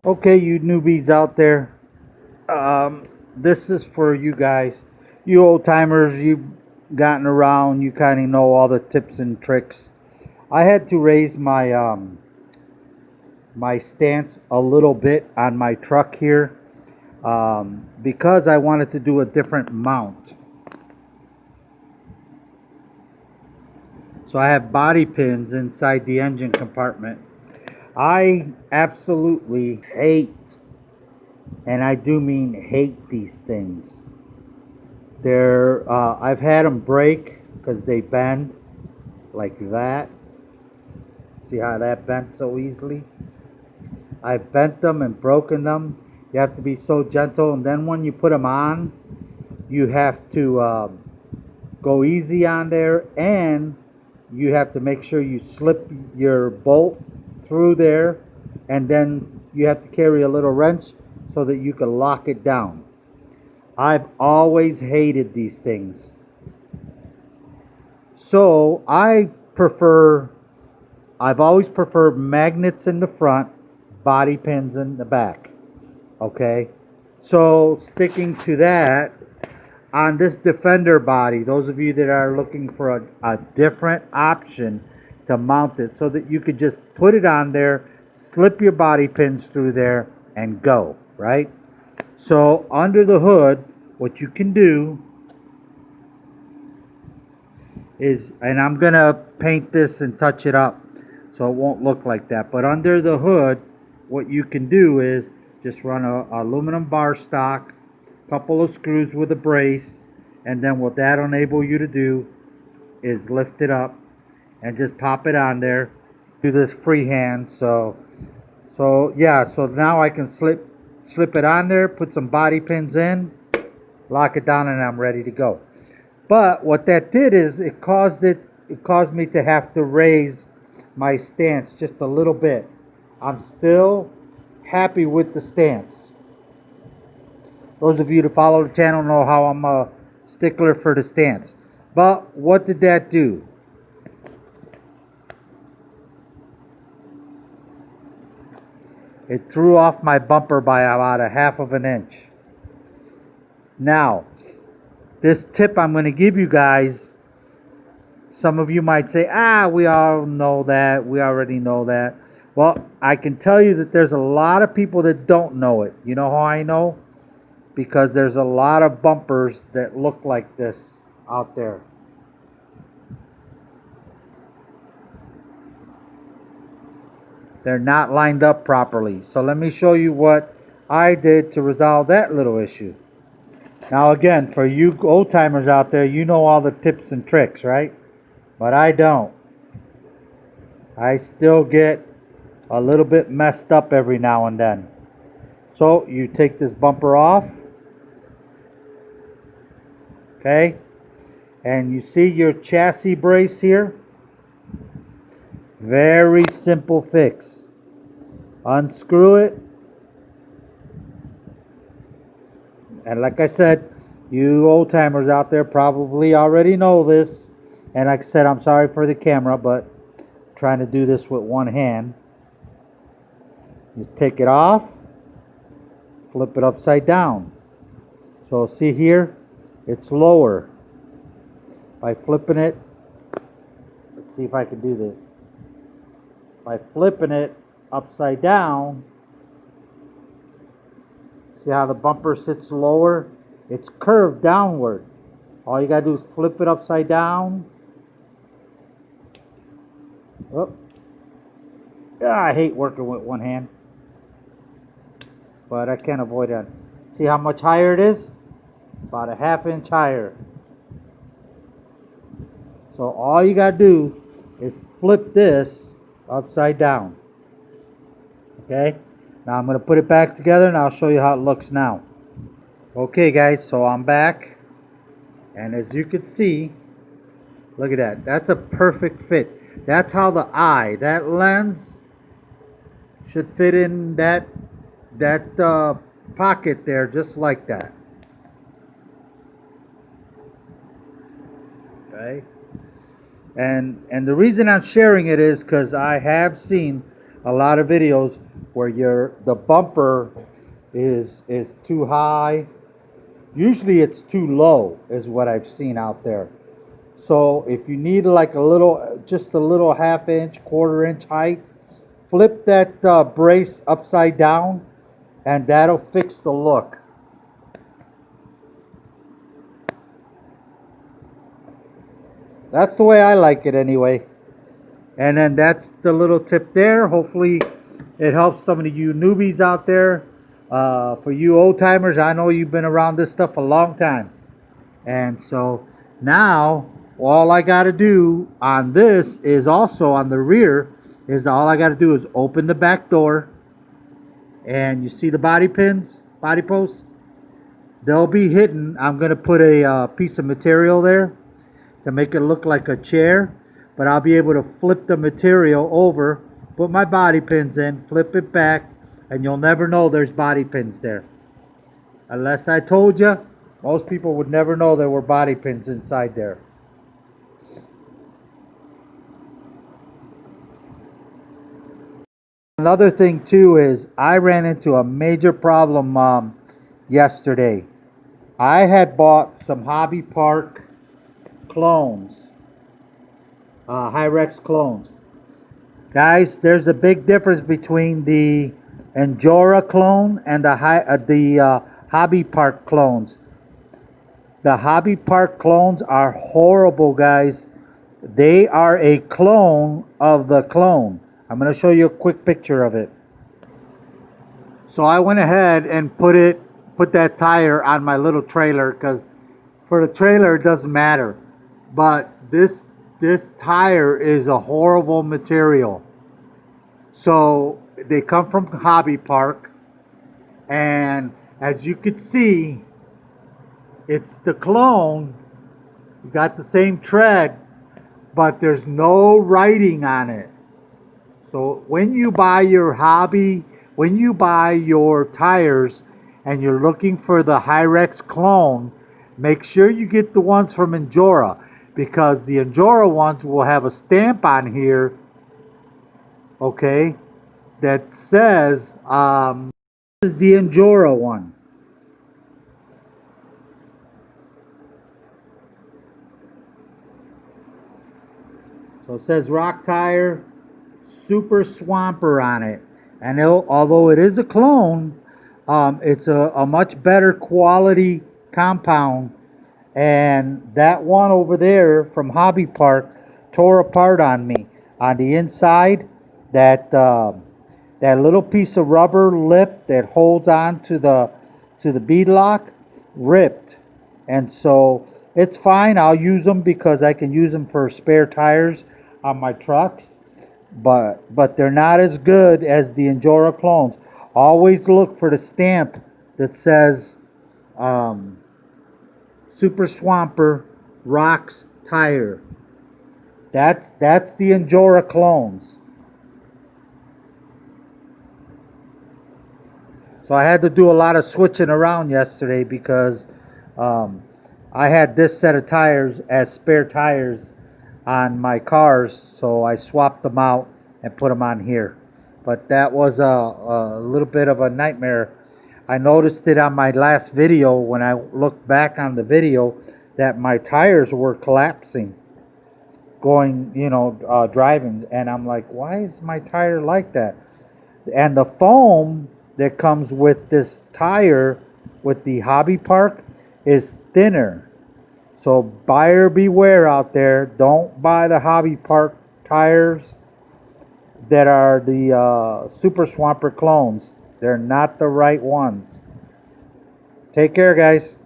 Okay, you newbies out there, this is for you guys. You old timers, you've gotten around, you kind of know all the tips and tricks. I had to raise my stance a little bit on my truck here because I wanted to do a different mount. So I have body pins inside the engine compartment. I absolutely hate, and I do mean hate, these things. I've had them break because they bend like that. See how that bent so easily? I've bent them and broken them. You have to be so gentle, and then when you put them on, you have to go easy on there, and you have to make sure you slip your bolt through there, and then you have to carry a little wrench so that you can lock it down. I've always hated these things. So I've always preferred magnets in the front, body pins in the back. Okay? So sticking to that, on this Defender body, those of you that are looking for a different option to mount it so that you could just put it on there, slip your body pins through there, and go, right? So under the hood, what you can do is, and I'm gonna paint this and touch it up so it won't look like that, but under the hood, what you can do is just run a aluminum bar stock, couple of screws with a brace, and then what that'll enable you to do is lift it up and just pop it on there. Do this freehand. So yeah, so now I can slip it on there, put some body pins in, lock it down, and I'm ready to go. But what that did is it caused me to have to raise my stance just a little bit. I'm still happy with the stance. Those of you that follow the channel know how I'm a stickler for the stance. But what did that do? It threw off my bumper by about a half of an inch. Now, this tip I'm going to give you guys, some of you might say, we all know that. We already know that. Well, I can tell you that there's a lot of people that don't know it. You know how I know? Because there's a lot of bumpers that look like this out there. They're not lined up properly. So let me show you what I did to resolve that little issue. Now again, for you old timers out there, you know all the tips and tricks, right? But I don't. I still get a little bit messed up every now and then. So you take this bumper off. Okay, and you see your chassis brace here? Very simple fix. Unscrew it. And like I said, you old timers out there probably already know this. And like I said, I'm sorry for the camera, but I'm trying to do this with one hand. Just take it off, flip it upside down. So see here? It's lower. By flipping it, let's see if I can do this. By flipping it upside down, see how the bumper sits lower? It's curved downward. All you gotta do is flip it upside down. Oh. I hate working with one hand, but I can't avoid it. See how much higher it is? About a half inch higher. So all you gotta do is flip this upside down. Okay, now I'm gonna put it back together and I'll show you how it looks now. Okay guys, so I'm back, and as you can see, look at that. That's a perfect fit. That's how the eye, that lens should fit in that pocket there, just like that. Okay, and the reason I'm sharing it is because I have seen a lot of videos where the bumper is too high. Usually it's too low is what I've seen out there. So if you need like a little, just a little half-inch, quarter-inch height, flip that brace upside down and that'll fix the look. That's the way I like it anyway. And then that's the little tip there. Hopefully it helps some of you newbies out there. For you old timers, I know you've been around this stuff a long time. And so now all I got to do on this is also on the rear is all I got to do is open the back door. And you see the body pins, body posts? They'll be hidden. I'm going to put a piece of material there to make it look like a chair. But I'll be able to flip the material over, put my body pins in, flip it back, and you'll never know there's body pins there. Unless I told you, most people would never know there were body pins inside there. Another thing too is I ran into a major problem yesterday. I had bought some HobbyPark clones. Hyrex clones. Guys, there's a big difference between the Injora clone and the HobbyPark clones. The HobbyPark clones are horrible, guys. They are a clone of the clone. I'm going to show you a quick picture of it. So I went ahead and put that tire on my little trailer, because for the trailer it doesn't matter. But this tire is a horrible material. So they come from HobbyPark, and as you can see, it's the clone. You got the same tread, but there's no writing on it. So when you buy your tires and you're looking for the Hyrex clone, make sure you get the ones from Injora, because the Injora ones will have a stamp on here, okay, that says this is the Injora one. So it says rock tire, super swamper on it. And although it is a clone, it's a much better quality compound. And that one over there from HobbyPark tore apart on me. On the inside, that little piece of rubber lip that holds on to the bead lock ripped. And so it's fine. I'll use them because I can use them for spare tires on my trucks. But they're not as good as the Injora clones. Always look for the stamp that says Super Swamper Rocks Tire. That's the Injora clones. So I had to do a lot of switching around yesterday because I had this set of tires as spare tires on my cars, so I swapped them out and put them on here. But that was a little bit of a nightmare. I noticed it on my last video when I looked back on the video that my tires were collapsing going, driving, and I'm like, why is my tire like that? And the foam that comes with this tire with the HobbyPark is thinner. So buyer beware out there. Don't buy the HobbyPark tires that are the Super Swamper clones. They're not the right ones. Take care, guys.